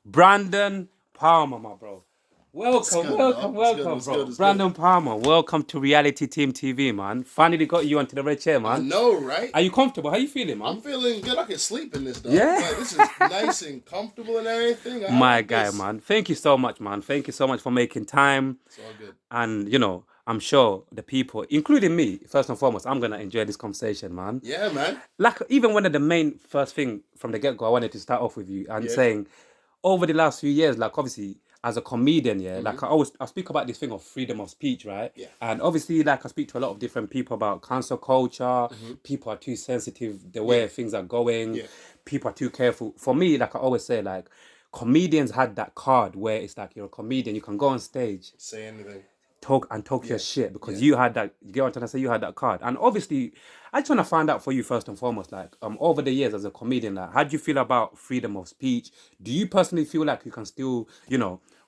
Brandon Palmer, my bro. Welcome, good, welcome, dog. welcome, It's bro. good, it's Brandon Palmer, welcome to Reality Team TV, man. Finally got you onto the red chair, I man. know, right? Are you comfortable? How you feeling, man? I'm feeling good. I can sleep in this, dog. Yeah. Like, this is nice and comfortable and everything. I My like guy, this. man. Thank you so much, man. Thank you so much for making time. It's all good. And, I'm sure the people, including me, first and foremost, I'm going to enjoy this conversation, man. Yeah, man. Like, even one of the main first thing from the get-go, I wanted to start off with you and Yeah. saying, over the last few years, like, obviously, as a comedian, yeah, like, I speak about this thing of freedom of speech, right? Yeah. And obviously, like, I speak to a lot of different people about cancel culture. People are too sensitive the way things are going. Yeah. People are too careful. For me, like I always say, like, comedians had that card where it's like you're a comedian, you can go on stage, Say anything. talk your shit because you had that. You get what I'm trying to say? You had that card, and obviously, I just want to find out for you first and foremost, like, over the years as a comedian, like, how do you feel about freedom of speech? Do you personally feel like you can still,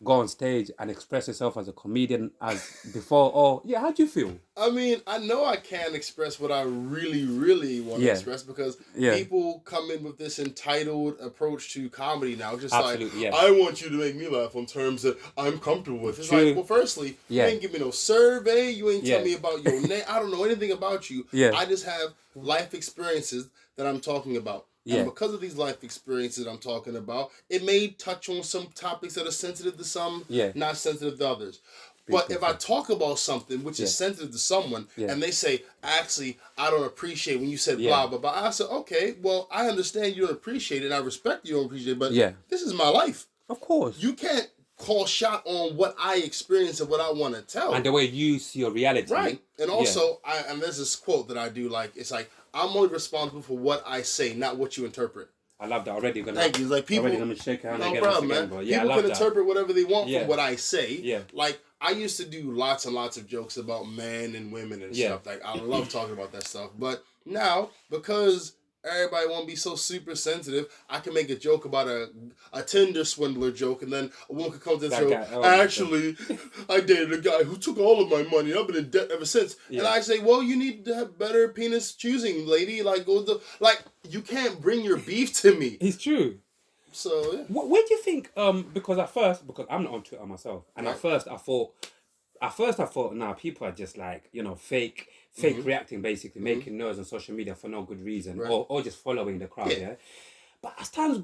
go on stage and express yourself as a comedian as before, or yeah, how do you feel? I mean, I know I can express what I really, really want to express because people come in with this entitled approach to comedy now. Just Absolutely, I want you to make me laugh on terms that I'm comfortable with. It's like, well, firstly, you ain't give me no survey. You ain't tell me about your name. I don't know anything about you. I just have life experiences that I'm talking about. And because of these life experiences I'm talking about, it may touch on some topics that are sensitive to some, not sensitive to others. But if I talk about something which is sensitive to someone and they say, actually, I don't appreciate when you said blah, blah, blah, I said, okay, well, I understand you don't appreciate it and I respect you don't appreciate it, but this is my life. Of course. You can't call shot on what I experience and what I want to tell. And the way you see your reality. Right. And also, and there's this quote that I do like, it's like, I'm only responsible for what I say, not what you interpret. I love that already. Thank you. Like people, already gonna shake hand no again, problem, again, man. bro. People can interpret whatever they want from what I say. Yeah. Like I used to do lots and lots of jokes about men and women and stuff. Like I love talking about that stuff. But now, because everybody won't be so super sensitive, I can make a joke about a Tinder swindler joke, and then a woman could come to the show. Actually, I dated a guy who took all of my money. I've been in debt ever since. Yeah. And I say, well, you need to have better penis choosing, lady. Like, you can't bring your beef to me. It's true. So, yeah. Where do you think? Because I'm not on Twitter myself, and at first I thought, nah, people are just like fake reacting, basically making noise on social media for no good reason, or just following the crowd. Yeah. But as time's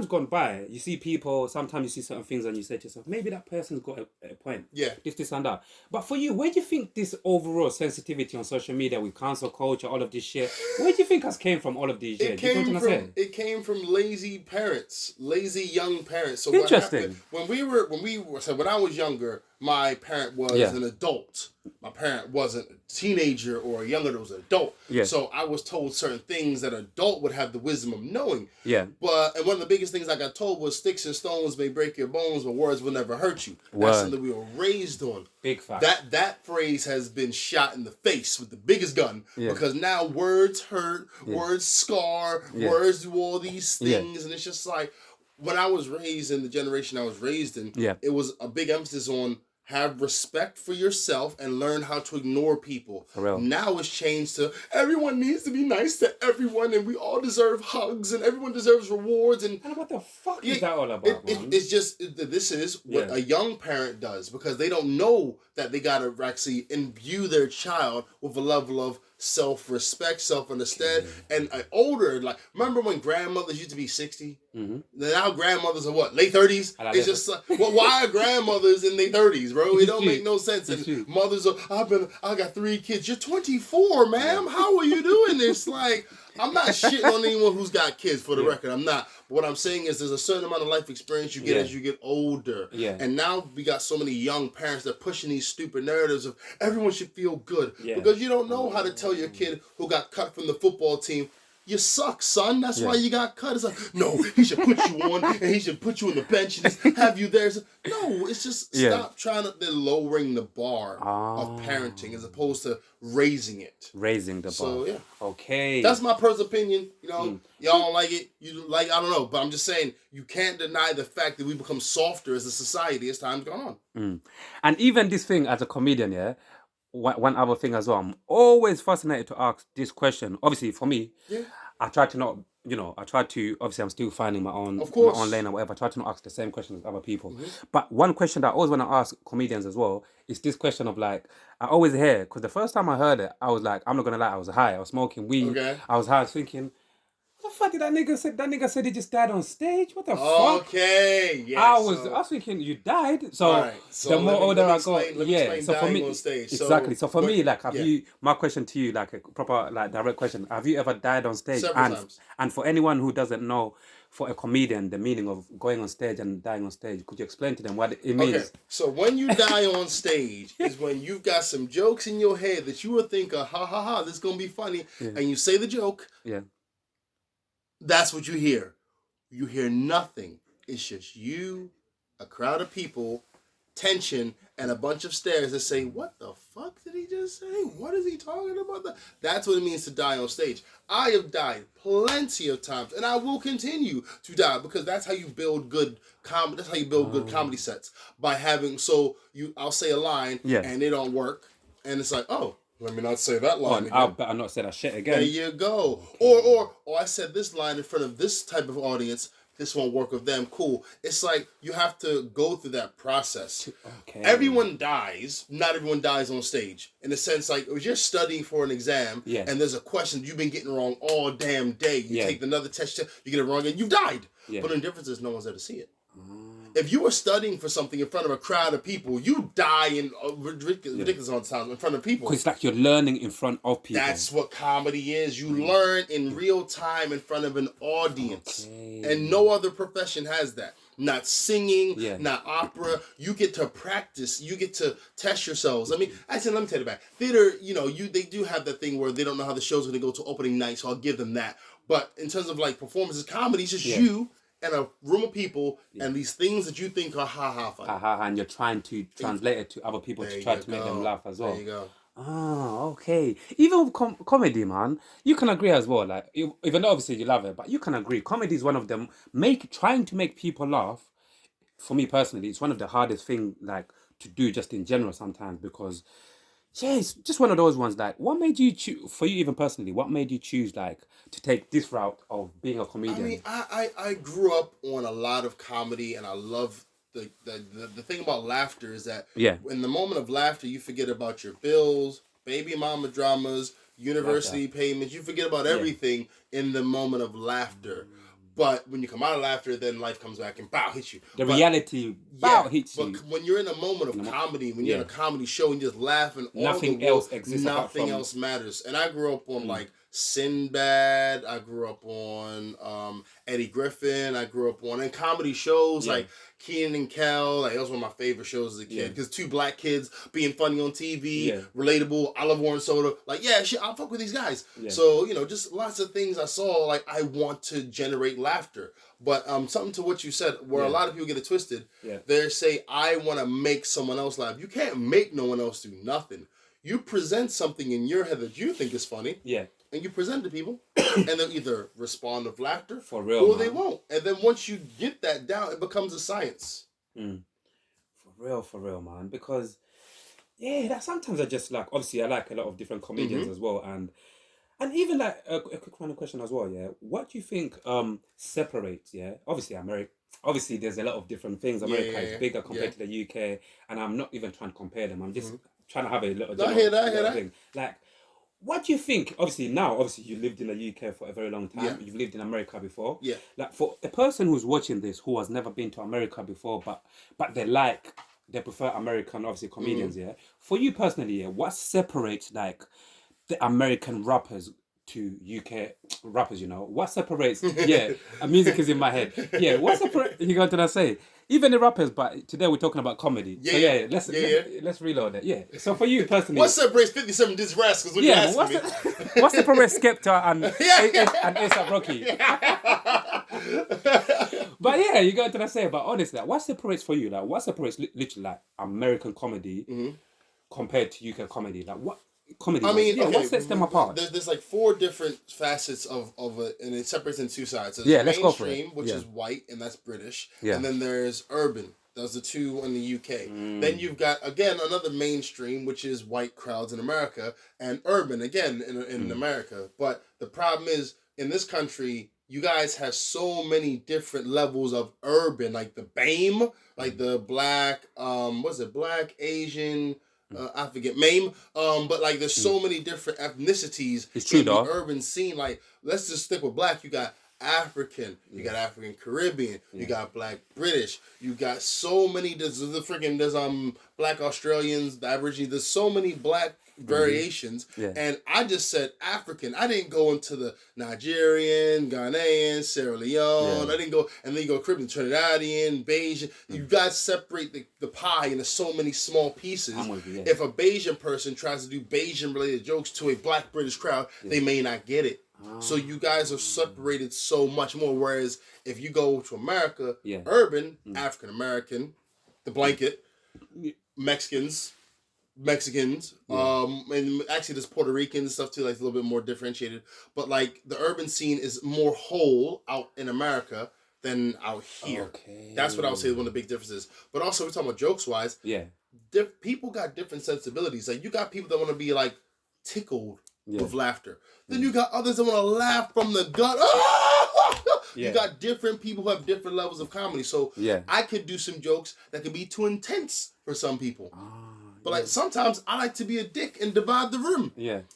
gone by, you see people. Sometimes you see certain things, and you say to yourself, maybe that person's got a point. Yeah. This and that. But for you, where do you think this overall sensitivity on social media with cancel culture, all of this shit, where do you think has came from all of these years? It came from lazy parents, lazy young parents. So interesting. When I was younger, my parent was an adult. My parent wasn't a teenager or a young adult, was an adult. Yeah. So I was told certain things that an adult would have the wisdom of knowing. Yeah. And one of the biggest things I got told was sticks and stones may break your bones, but words will never hurt you. That's something we were raised on. Big fact. That phrase has been shot in the face with the biggest gun because now words hurt, words scar, words do all these things, and it's just like when I was raised in the generation I was raised in, it was a big emphasis on have respect for yourself and learn how to ignore people. For real. Now it's changed to everyone needs to be nice to everyone and we all deserve hugs and everyone deserves rewards. And what the fuck is that all about, man? It's just, this is what a young parent does because they don't know that they got to actually imbue their child with a level of self-respect, self-understand, and an older, like, remember when grandmothers used to be 60? Mm-hmm. Now grandmothers are what, late 30s? It's just, well, why are grandmothers in their 30s, bro? It don't make no sense. And mothers are, I got 3 kids. You're 24, ma'am. How are you doing this? Like, I'm not shitting on anyone who's got kids, for the record. I'm not. But what I'm saying is there's a certain amount of life experience you get as you get older. Yeah. And now we got so many young parents that are pushing these stupid narratives of everyone should feel good. Yeah. Because you don't know how to tell your kid who got cut from the football team, you suck, son. That's why you got cut. It's like, no, he should put you on and he should put you on the bench and just have you there. No, it's just stop trying to, they're lowering the bar of parenting as opposed to raising it. Raising the bar. So, yeah. Okay. That's my personal opinion. Y'all don't like it. You like, I don't know. But I'm just saying, you can't deny the fact that we become softer as a society as time's gone on. And even this thing as a comedian, one other thing as well, I'm always fascinated to ask this question. Obviously, for me, I try to not I try to, obviously I'm still finding my own Of course. lane or whatever. I try to not ask the same questions as other people. But one question that I always want to ask comedians as well is this question of like, I always hear, because the first time I heard it, I was like, I'm not gonna lie, I was high, I was smoking weed, Okay. I was high, I was thinking, what the fuck did that nigga say? That nigga said he just died on stage. What the fuck? Okay, yeah. I was thinking you died. So, Alright, so the more older I go, let me explain So for dying me, on stage. exactly. So for me, like, have yeah. you? My question to you, like a proper, like direct question: have you ever died on stage? Several times. And for anyone who doesn't know, for a comedian, the meaning of going on stage and dying on stage, could you explain to them what it means? Okay, so when you die on stage is when you've got some jokes in your head that you would think, ha ha ha, this is gonna be funny, and you say the joke. Yeah. That's what you hear. You hear nothing. It's just you, a crowd of people, tension, and a bunch of stares that say, what the fuck did he just say? What is he talking about? That's what it means to die on stage. I have died plenty of times, and I will continue to die because that's how you build good comedy. That's how you build good comedy sets, by having, I'll say a line, and it don't work, and it's like, oh, let me not say that line again. I'll better not say that shit again. There you go. Okay. Or I said this line in front of this type of audience. This won't work with them. Cool. It's like you have to go through that process. Okay. Everyone dies. Not everyone dies on stage. In a sense, like if you're studying for an exam and there's a question you've been getting wrong all damn day. You take another test, you get it wrong, and you've died. Yeah. But the difference is no one's there to see it. If you were studying for something in front of a crowd of people, you die in ridiculous amount of times in front of people. Because it's like you're learning in front of people. That's what comedy is. You learn in real time in front of an audience. Okay. And no other profession has that. Not singing, not opera. You get to practice. You get to test yourselves. I mean, actually, let me tell you about theater. They do have that thing where they don't know how the show's going to go to opening night, so I'll give them that. But in terms of like performances, comedy is just you and a room of people and these things that you think are ha-ha funny. Ha-ha, and you're trying to translate it to other people to try to make them laugh as well. There you go. Ah, okay. Even with comedy, man, you can agree as well. Like, even though obviously you love it, but you can agree. Comedy is one of them. Trying to make people laugh, for me personally, it's one of the hardest thing, like, to do just in general sometimes because... yeah, it's just one of those ones. Like, what made you choose, for you even personally, what made you choose, like, to take this route of being a comedian? I mean, I grew up on a lot of comedy, and I love the thing about laughter is that in the moment of laughter, you forget about your bills, baby mama dramas, university payments. You forget about everything in the moment of laughter. But when you come out of laughter, then life comes back and hits you. Reality hits you. But when you're in a moment of comedy, when you're in a comedy show and just laughing, nothing else exists. Nothing else matters. And I grew up on like Sinbad. I grew up on Eddie Griffin. I grew up on comedy shows like Kenan and Kel. Like that was one of my favorite shows as a kid because two black kids being funny on TV, relatable. I love Warren Soda. Like shit, I'll fuck with these guys. Yeah. So just lots of things I saw. Like I want to generate laughter. But something to what you said, where a lot of people get it twisted. Yeah. They say I want to make someone else laugh. You can't make no one else do nothing. You present something in your head that you think is funny. Yeah. And you present to people, and they'll either respond with laughter, for real, or they won't. And then once you get that down, it becomes a science. For real, man. Because, that sometimes I just like. Obviously, I like a lot of different comedians as well, and even like a quick final question as well. Yeah, what do you think separates? Yeah, obviously America. Obviously, there's a lot of different things. America is bigger compared to the UK, and I'm not even trying to compare them. I'm just trying to have a little. I hear that. Thing. Like. What do you think? Obviously, you lived in the UK for a very long time. Yeah. You've lived in America before. Yeah. Like for a person who's watching this who has never been to America before, but they prefer American, obviously comedians. Yeah. For you personally, what separates like the American rappers to UK rappers? What separates? Music is in my head. Yeah. What separates? You got to say. Even the rappers, but today we're talking about comedy. Let's reload it. Yeah. So for you personally, what separates 57 Diss Rascals? What separates Skepta and A$AP Rocky? But you got to say. But honestly, what separates for you? Like, what separates literally like American comedy compared to UK comedy? Like, what comedy? I mean, what sets them apart? There's like 4 different facets of it, and it separates in 2 sides. So there's let's go for it. Which is white, and that's British. Yeah. And then there's urban. Those are 2 in the UK. Then you've got, again, another mainstream, which is white crowds in America, and urban, again, in America. But the problem is, in this country, you guys have so many different levels of urban, like the BAME, like the black, black, Asian, I forget, MAME, but like there's so many different ethnicities in the urban scene. Like, let's just stick with black. You got African, you got African Caribbean, you got Black British, you got so many, there's Black Australians, the Aborigines, there's so many black variations, and I just said African. I didn't go into the Nigerian, Ghanaian, Sierra Leone. I didn't go, and then you go Caribbean, Trinidadian, Bayesian. You guys separate the pie into so many small pieces. If a Bayesian person tries to do Bayesian related jokes to a Black British crowd, they may not get it. So you guys are separated so much more. Whereas if you go to America, urban, African American, the blanket, Mexicans, and actually there's Puerto Rican stuff too, like a little bit more differentiated. But like the urban scene is more whole out in America than out here. That's what I would say is one of the big differences. But also we're talking about jokes wise. People got different sensibilities. Like you got people that want to be like tickled with laughter. Then you got others that want to laugh from the gut. You got different people who have different levels of comedy. So I could do some jokes that could be too intense for some people. But like sometimes I like to be a dick and divide the room.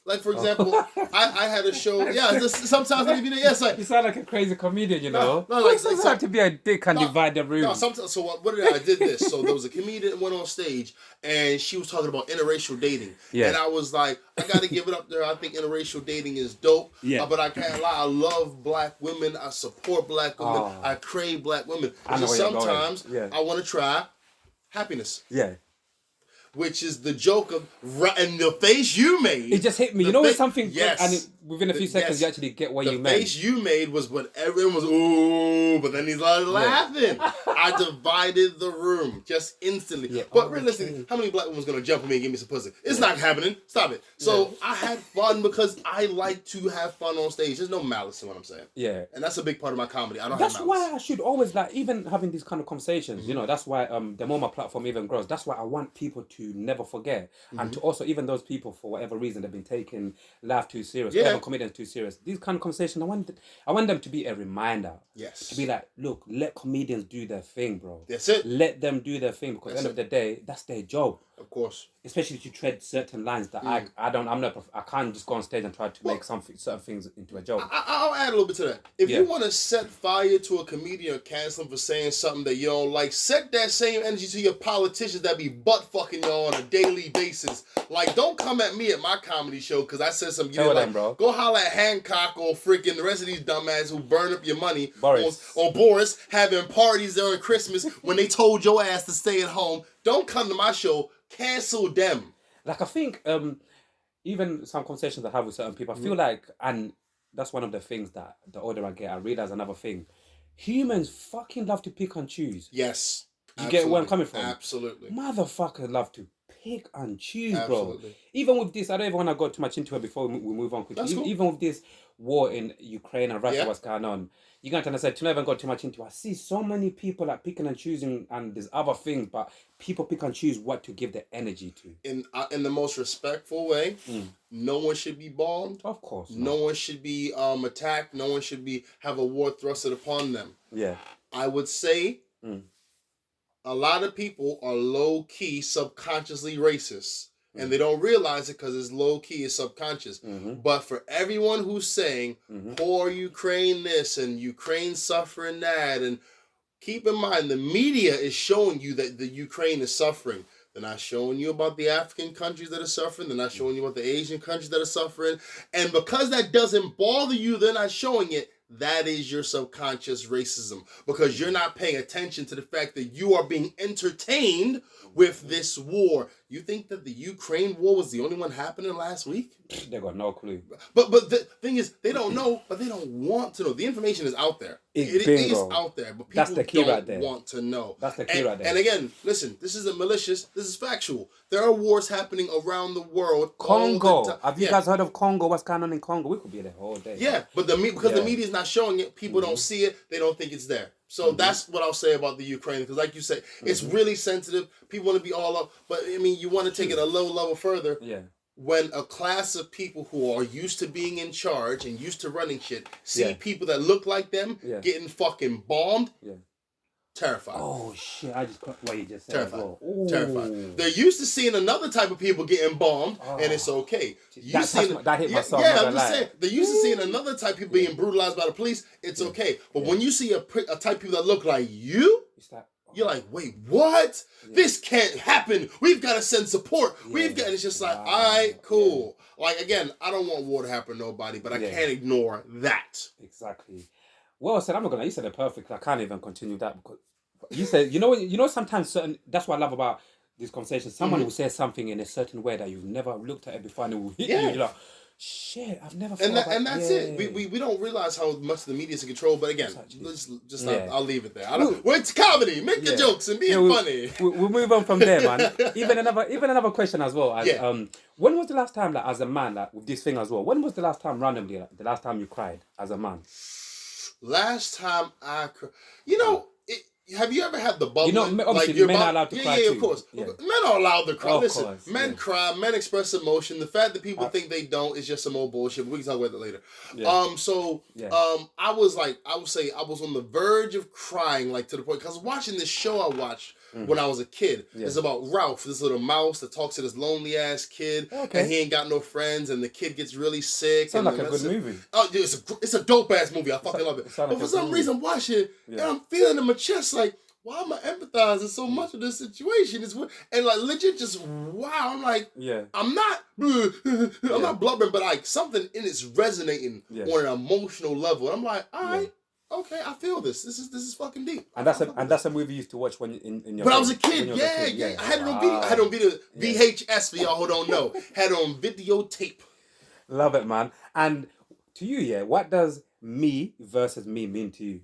Like for example, I had a show. Sometimes I can be there. Like you sound like a crazy comedian, you know. Like like to be a dick and divide the room. No, sometimes. So what did I did this? So there was a comedian that went on stage and she was talking about interracial dating. And I was like, I got to give it up there. I think interracial dating is dope. But I can't lie. I love black women. I support black women. I crave black women. Sometimes I want to try happiness. Which is the joke of and the face you made. It just hit me. You know when something and within a few seconds you actually get what you meant. The face you made was when everyone was ooh, but then he started laughing. I divided the room just instantly. But realistically, how many black women's gonna jump on me and give me some pussy? It's not happening. Stop it. So I had fun because I like to have fun on stage. There's no malice in what I'm saying. And that's a big part of my comedy. I don't have malice. That's why I should always like even having these kind of conversations. You know, that's why the more my platform even grows. That's why I want people to never forget, and to also even those people for whatever reason they've been taking life too serious, or comedians too serious. These kind of conversations, I want them to be a reminder. To be like, look, let comedians do their thing, bro. That's it. Let them do their thing because at the end of the day, that's their job. Of course. Especially if you tread certain lines that I can't just go on stage and try to make certain things into a joke. I'll add a little bit to that. If you want to set fire to a comedian or cancel him for saying something that you don't like, set that same energy to your politicians that be butt fucking you on a daily basis. Like, don't come at me at my comedy show because I said something you didn't like. Bro. Go holler at Hancock or freaking the rest of these dumbasses who burn up your money. Or Boris having parties during Christmas when they told your ass to stay at home. Don't come to my show. Cancel them. Like I think even some conversations I have with certain people, I feel like, and that's one of the things that the older I get, I realize another thing. Humans fucking love to pick and choose. Yes. You get where I'm coming from? Absolutely. Motherfuckers love to pick and choose, bro. Even with this, I don't even want to go too much into it before we move on quickly. Cool. Even with this war in Ukraine and Russia, what's going on, you can't understand, to never go too much into it. I see so many people like picking and choosing, and there's other things, but people pick and choose what to give their energy to. In the most respectful way, no one should be bombed. Of course. No one should be attacked. No one should have a war thrusted upon them. I would say a lot of people are low-key subconsciously racist. And they don't realize it because it's low-key, it's subconscious. But for everyone who's saying, poor Ukraine this and Ukraine suffering that, and keep in mind, the media is showing you that the Ukraine is suffering. They're not showing you about the African countries that are suffering. They're not showing you about the Asian countries that are suffering. And because that doesn't bother you, they're not showing it. That is your subconscious racism, because you're not paying attention to the fact that you are being entertained with this war. You think that the Ukraine war was the only one happening last week? They got no clue. But the thing is, they don't know, but they don't want to know. The information is out there. It is out there, but people don't want to know. That's the key right there. And again, listen, this isn't malicious. This is factual. There are wars happening around the world. Congo. Have you guys heard of Congo? What's going on in Congo? We could be there all day. Yeah, but because the media is not showing it, people don't see it. They don't think it's there. So that's what I'll say about the Ukraine. Because like you said, it's really sensitive. People want to be all up. But, I mean, you want to take it a low level further. when a class of people who are used to being in charge and used to running shit see people that look like them getting fucking bombed. Yeah. Terrified. Oh shit! I just caught what you just said. Terrified. As well. Terrified. They're used to seeing another type of people getting bombed, and it's okay. That hit my soul. Yeah, I'm just saying. They're used to seeing another type of people being brutalized by the police. It's okay. But when you see a type of people that look like you, you're like, wait, what? Yeah. This can't happen. We've got to send support. We've got. It's just like, all right, cool. Yeah. Like again, I don't want war to happen to nobody, but I can't ignore that. Exactly. Well said. I'm not gonna. You said it perfect. I can't even continue that because you said. You know. Sometimes certain. That's what I love about these conversations. Someone will say something in a certain way that you've never looked at it before, and it will hit you. You're like, shit, I've never thought about and that's it. We don't realize how much the media is in control. But again, I'll leave it there. It's comedy. Make the jokes and be funny. We'll move on from there, man. Even another question as well. When was the last time, like, as a man, like, with this thing as well? When was the last time randomly, like, the last time you cried as a man? Last time I cried, have you ever had the bubble? Obviously, men are allowed to cry too. Yeah, of course. Yeah. Men are allowed to cry. Listen, course, men cry, men express emotion. The fact that people think they don't is just some old bullshit, but we can talk about that later. Yeah. I was on the verge of crying, like, to the point, because I was watching this show I watched when I was a kid. Yeah. It's about Ralph, this little mouse that talks to this lonely-ass kid, and he ain't got no friends, and the kid gets really sick. Sounds like a good movie. Oh, dude, it's a dope-ass movie. I fucking love it. But for some reason, I'm watching it, and I'm feeling in my chest, like, why am I empathizing so much with this situation? And like legit, just wow. I'm like, I'm not blubbering, but like something in it's resonating on an emotional level. And I'm like, all right, okay, I feel this. This is fucking deep. And that's a movie you used to watch when in your. When I was a kid, yeah. I had it on video. I had it on video VHS for y'all who don't know. Had it on videotape. Love it, man. And to you, what does me versus me mean to you?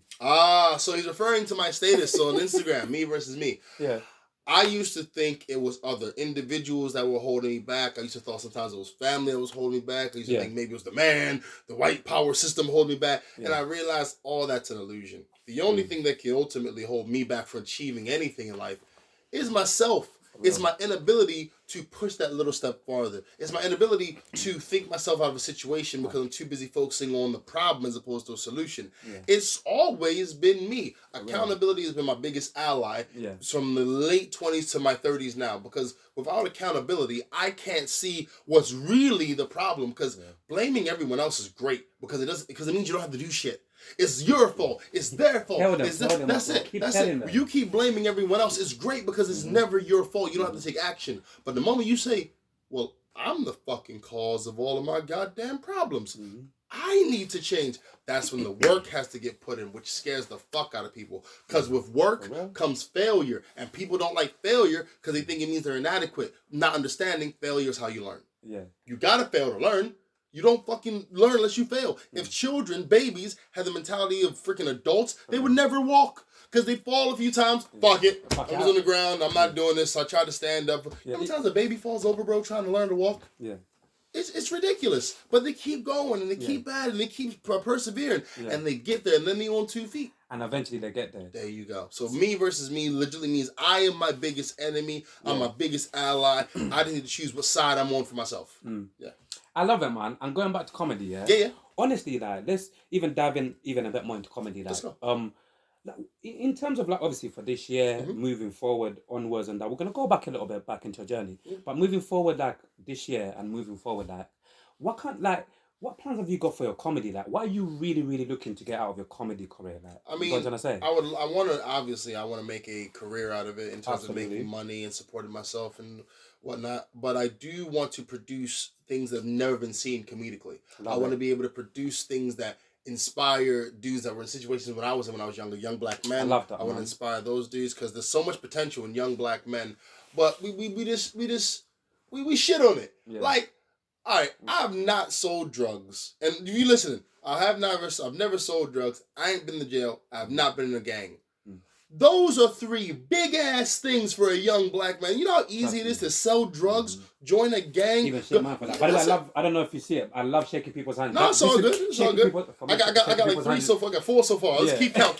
So he's referring to my status on Instagram, me versus me. Yeah. I used to think it was other individuals that were holding me back. I used to thought sometimes it was family that was holding me back. I used to think maybe it was the man, the white power system holding me back. Yeah. And I realized all that's an illusion. The only thing that can ultimately hold me back from achieving anything in life is myself. It's my inability to push that little step farther. It's my inability to think myself out of a situation because I'm too busy focusing on the problem as opposed to a solution. Yeah. It's always been me. Accountability has been my biggest ally from the late 20s to my 30s now, because without accountability, I can't see what's really the problem, because blaming everyone else is great because it means you don't have to do shit. It's your fault. It's their fault. That's it. You keep blaming everyone else. It's great because it's never your fault. You don't have to take action. But the moment you say, well, I'm the fucking cause of all of my goddamn problems. I need to change. That's when the work has to get put in, which scares the fuck out of people. Because with work comes failure. And people don't like failure because they think it means they're inadequate. Not understanding failure is how you learn. Yeah. You gotta fail to learn. You don't fucking learn unless you fail. If children, babies, had the mentality of freaking adults, they would never walk. Because they fall a few times. Fuck it. I was on the ground. I'm not doing this. So I tried to stand up. How many times a baby falls over, bro, trying to learn to walk? Yeah. It's ridiculous. But they keep going, and they keep at it, and they keep persevering. And they get there, and then they're on 2 feet. And eventually they get there. There you go. So me versus me literally means I am my biggest enemy. I'm my biggest ally. I need to choose what side I'm on for myself. Yeah. I love it, man. And going back to comedy, yeah. Honestly, like, let's even dive in even a bit more into comedy. Like, in terms of, like, obviously for this year, moving forward, onwards and that, we're gonna go back a little bit back into a journey. But moving forward, like this year and moving forward, like, what plans have you got for your comedy? Like, what are you really, really looking to get out of your comedy career? Like, I mean, what are you trying to say? I want to make a career out of it in terms of making money and supporting myself and whatnot. But I do want to produce things that have never been seen comedically. I want to be able to produce things that inspire dudes that were in situations when I was younger, young black men. I love that. I want to inspire those dudes because there's so much potential in young black men, but we shit on it. Yeah. Like, all right, I've not sold drugs, and if you listening, I've never sold drugs. I ain't been to jail. I've not been in a gang. Those are three big ass things for a young black man. You know how easy it is to sell drugs, join a gang. Even shake my for that. By the way, I don't know if you see it. I love shaking people's hands. No, it's all good. It's all good. I got like three so far. I got four so far. Let's keep count.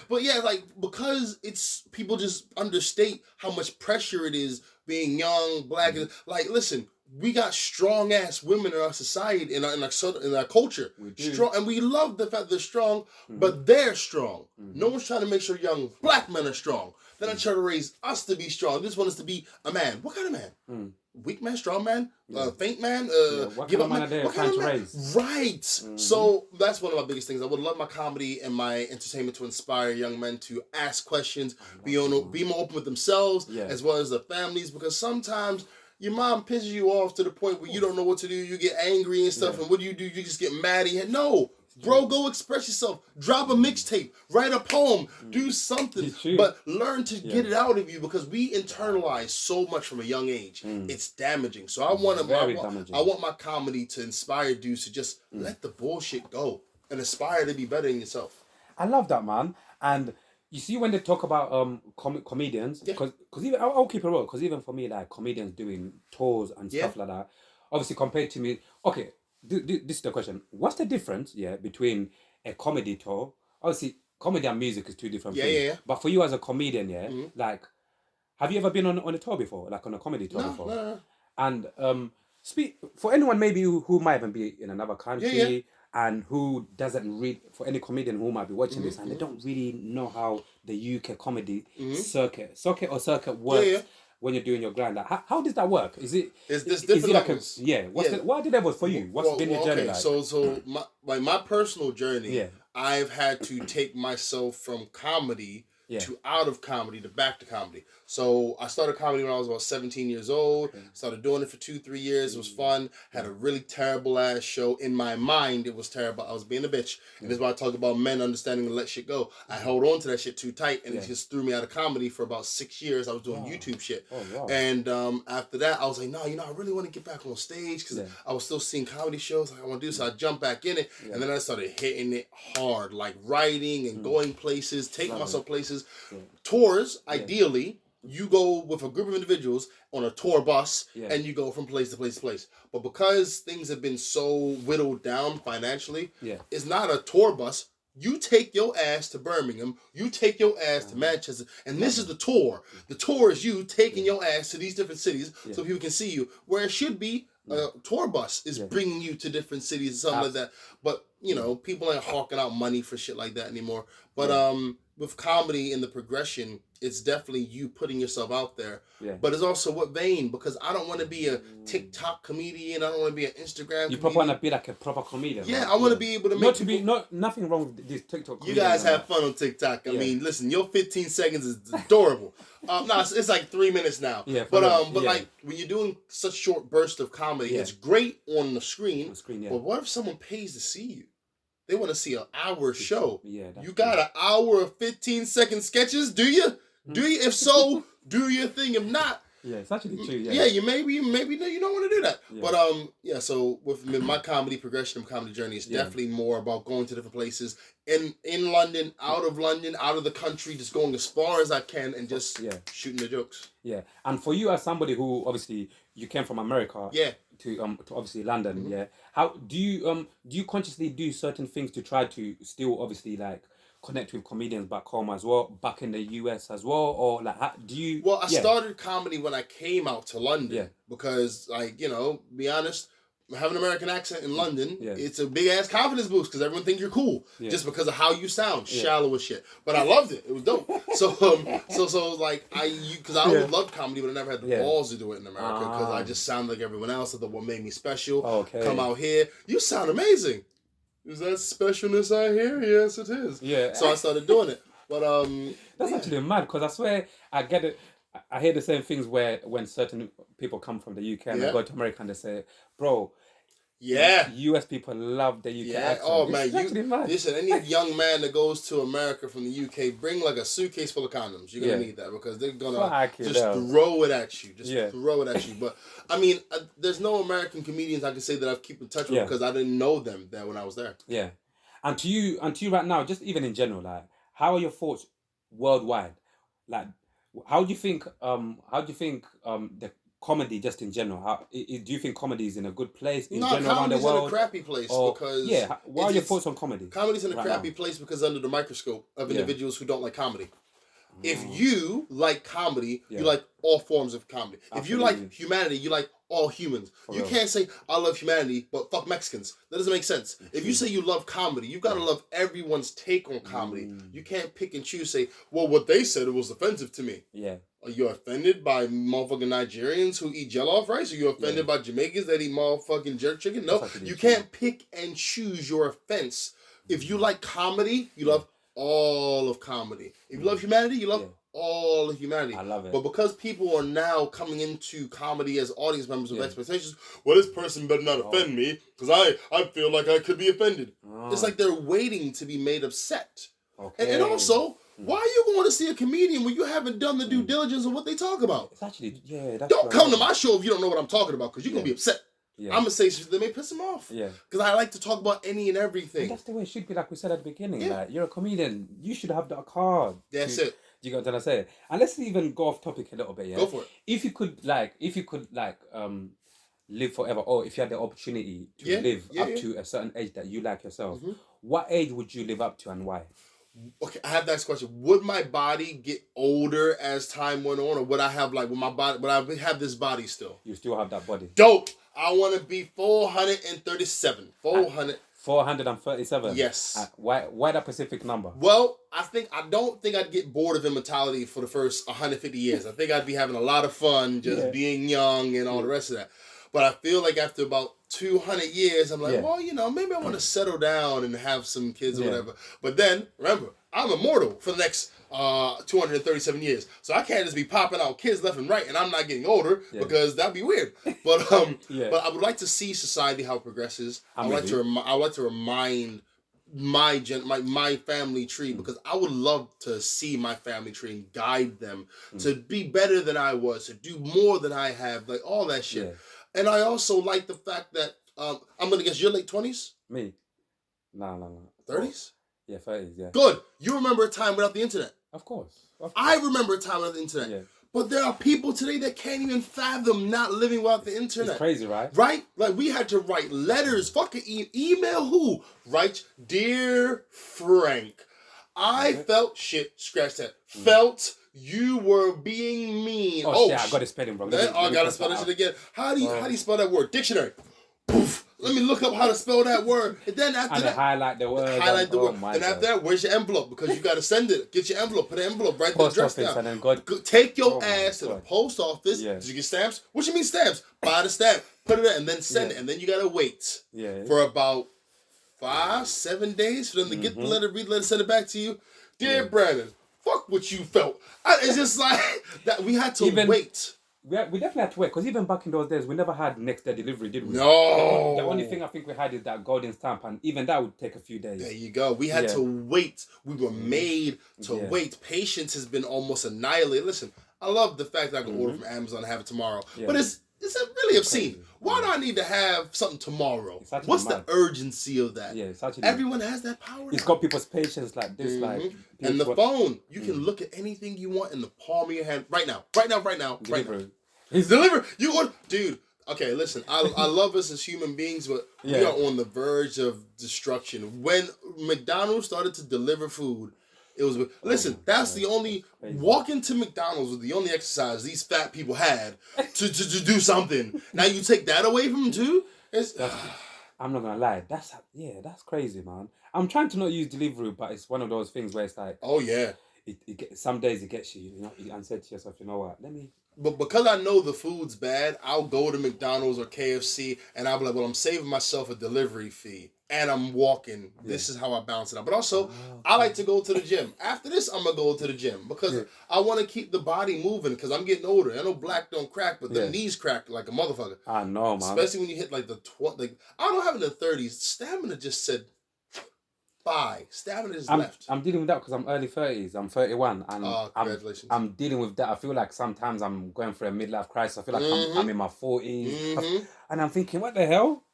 But yeah, like because it's people just understate how much pressure it is being young, black. Like, listen. We got strong ass women in our society, in our culture. Strong, and we love the fact they're strong, but they're strong. No one's trying to make sure young black men are strong. They're not trying to raise us to be strong. They just want us to be a man. What kind of man? Weak man, strong man, faint man. What kind of man are they trying to raise? Right. So that's one of my biggest things. I would love my comedy and my entertainment to inspire young men to ask questions, be more open with themselves as well as their families, because sometimes your mom pisses you off to the point where you don't know what to do. You get angry and stuff, and what do? You just get mad at him. No, bro, go express yourself. Drop a mixtape. Write a poem. Do something. But learn to get it out of you, because we internalize so much from a young age. It's damaging. So I want my comedy to inspire dudes to just let the bullshit go and aspire to be better than yourself. I love that, man. And you see, when they talk about comedians, because even I'll keep it real, because even for me, like comedians doing tours and stuff like that, obviously compared to me, okay, this is the question: what's the difference, between a comedy tour? Obviously, comedy and music is two different things. Yeah. But for you as a comedian, like, have you ever been on a tour before, like on a comedy tour before? No. And speak for anyone maybe who might even be in another country. And who doesn't read, for any comedian who might be watching this, and they don't really know how the UK comedy circuit works when you're doing your grind. Like, how does that work? Is this different levels? What did that was for you? What's been your journey like? So my personal journey, I've had to take myself from comedy to out of comedy to back to comedy. So I started comedy when I was about 17 years old. Started doing it for 2-3 years. It was fun. Had a really terrible ass show. In my mind, it was terrible. I was being a bitch. And this is why I talk about men understanding to let shit go. I held on to that shit too tight, and it just threw me out of comedy for about 6 years. I was doing YouTube shit. And after that, I was like, no, I really want to get back on stage, because I was still seeing comedy shows. Like, I want to do, so I jumped back in it. And then I started hitting it hard, like writing and going places, taking myself places. Tours, ideally, you go with a group of individuals on a tour bus, and you go from place to place to place. But because things have been so whittled down financially, it's not a tour bus. You take your ass to Birmingham, you take your ass to Manchester, and this is the tour. The tour is you taking your ass to these different cities so people can see you. Where it should be, a tour bus is bringing you to different cities and something like that. But, people ain't hawking out money for shit like that anymore. But with comedy and the progression, it's definitely you putting yourself out there. But it's also what vein, because I don't want to be a TikTok comedian. I don't want to be an Instagram comedian. You want to be like a proper comedian. Yeah, right? I want to be able to make nothing wrong with this TikTok. You guys have fun on TikTok. I mean, listen, your 15 seconds is adorable. It's like 3 minutes now. But like when you're doing such short bursts of comedy, it's great on the screen. But what if someone pays to see you? They want to see an hour show. You got an hour of 15-second sketches? Do you? If so, do your thing. If not, it's actually true. You maybe you don't want to do that. But so with my comedy progression and comedy journey, it's definitely more about going to different places in London, out of the country, just going as far as I can and just shooting the jokes. And for you as somebody who obviously you came from America, to obviously London, how do you consciously do certain things to try to still obviously like connect with comedians back home as well, back in the US as well, or like how do you? Well, I started comedy when I came out to London because, like, be honest, having an American accent in London, it's a big ass confidence boost because everyone thinks you're cool just because of how you sound, shallow as shit. But I loved it; it was dope. So like because I always loved comedy, but I never had the balls to do it in America because I just sound like everyone else. I thought what made me special. Come out here, you sound amazing. Is that specialness I hear? Yes, it is. So I started doing it. But that's actually mad because I swear I get it. I hear the same things when certain people come from the UK and they go to America and they say, bro, US people love the UK accent. Oh, man. Listen, any young man that goes to America from the UK, bring like a suitcase full of condoms. You're going to need that because they're going to just throw it at you. Throw it at you. But, I mean, there's no American comedians I can say that I've kept in touch with because I didn't know them there when I was there. And to you right now, just even in general, like, how are your thoughts worldwide? Like, how do you think the comedy just in general? Do you think comedy is in a good place in general around the world? Comedy's in a crappy place because what are your thoughts on comedy? Comedy's in a crappy place because under the microscope of individuals who don't like comedy. If you like comedy, you like all forms of comedy. If you like humanity, you like all humans. You can't say, I love humanity, but fuck Mexicans. That doesn't make sense. If you say you love comedy, you've got to love everyone's take on comedy. You can't pick and choose, say, well, what they said was offensive to me. Yeah. Are you offended by motherfucking Nigerians who eat jollof rice? Are you offended by Jamaicans that eat motherfucking jerk chicken? No, you can't pick and choose your offense. If you like comedy, you love all of comedy. If you love humanity, you love all of humanity. I love it. But because people are now coming into comedy as audience members with expectations, well, this person better not offend me because I feel like I could be offended. It's like they're waiting to be made upset. Okay. And also, why are you going to see a comedian when you haven't done the due diligence on what they talk about? It's actually, that's don't come to my show if you don't know what I'm talking about because you're going to be upset. Yeah. I'm going to say shit that may piss him off. Yeah. Because I like to talk about any and everything. And that's the way it should be, like we said at the beginning. Yeah. Like, you're a comedian. You should have that card. That's it. You got what I'm saying? And let's even go off topic a little bit, yeah? Go for it. If you could live forever, or if you had the opportunity to live up to a certain age that you like yourself, what age would you live up to and why? Okay, I have that question. Would my body get older as time went on, or would I have would I have this body still? You still have that body. Dope. I want to be 437. 437. Yes. Why that specific number? Well, I don't think I'd get bored of immortality for the first 150 years. I think I'd be having a lot of fun just being young and all the rest of that. But I feel like after about 200 years, I'm like, well, maybe I want to settle down and have some kids or whatever. But then, remember, I'm immortal for the next 237 years. So I can't just be popping out kids left and right and I'm not getting older because that'd be weird. But but I would like to see society how it progresses. I would like to remind my family tree because I would love to see my family tree and guide them to be better than I was, to do more than I have, like all that shit. Yeah. And I also like the fact that I'm gonna guess you're late 20s? Me? No. 30s? Yeah, 30s, yeah. Good. You remember a time without the internet. Of course. I remember a time without the internet. Yeah. But there are people today that can't even fathom not living without the internet. It's crazy, right? Right? Like, we had to write letters. Fucking email who? Right? Dear Frank, I felt shit. Scratch that. Felt you were being mean. Oh shit, I got to spell it wrong. I got to spell that shit again. How do you spell that word? Dictionary. Poof. Let me look up how to spell that word. And then after that, highlight the word. Highlight the word. And after that, where's your envelope? Because you got to send it. Get your envelope. Put an envelope. Write the address down. And then take your ass to the post office. Yeah. Did you get stamps? What you mean stamps? Buy the stamp. Put it in and then send it. And then you got to wait for about 5-7 days for them to get the letter, read the letter, send it back to you. Dear Brandon, fuck what you felt. It's just like that. We had to wait. We definitely had to wait because even back in those days, we never had next day delivery, did we? No. The only thing I think we had is that golden stamp, and even that would take a few days. There you go. We had to wait. We were made to wait. Patience has been almost annihilated. Listen, I love the fact that I can order from Amazon and have it tomorrow, but it's really obscene. Why do I need to have something tomorrow? What's the urgency of that? Yeah, everyone has that power. It's got people's patience like this, and the phone. You can look at anything you want in the palm of your hand right now. He's delivered. You want, dude. Okay, listen. I love us as human beings, but we are on the verge of destruction. When McDonald's started to deliver food, it was that's the only walking to McDonald's was the only exercise these fat people had to do something. Now you take that away from them too? I'm not gonna lie. That's crazy, man. I'm trying to not use delivery, but it's one of those things where it's like, oh yeah, some days it gets you, and said to yourself, you know what? But because I know the food's bad, I'll go to McDonald's or KFC and I'll be like, well, I'm saving myself a delivery fee. And I'm walking. Yeah. This is how I balance it out. But also, I like to go to the gym. After this, I'm going to go to the gym. Because I want to keep the body moving. Because I'm getting older. I know black don't crack, but the knees crack like a motherfucker. I know, man. Especially when you hit like the... I don't have in the 30s. Stamina just said... Bye. Stamina is left. I'm dealing with that because I'm early 30s. I'm 31. And congratulations. I'm dealing with that. I feel like sometimes I'm going through a midlife crisis. I feel like I'm in my 40s. And I'm thinking, what the hell?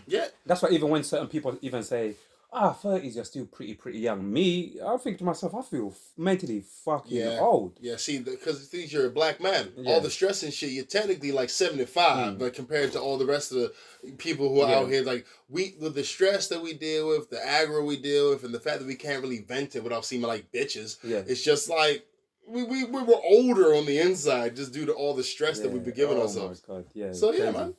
Yeah. That's why even when certain people even say, 30s, you're still pretty young. Me, I think to myself, I feel mentally fucking old. Yeah, see, because you're a black man. Yeah. All the stress and shit, you're technically like 75, but compared to all the rest of the people who are out here, like, with the stress that we deal with, the aggro we deal with, and the fact that we can't really vent it without seeming like bitches, it's just like, we were older on the inside just due to all the stress that we've been giving ourselves. My God, yeah. So, yeah, man.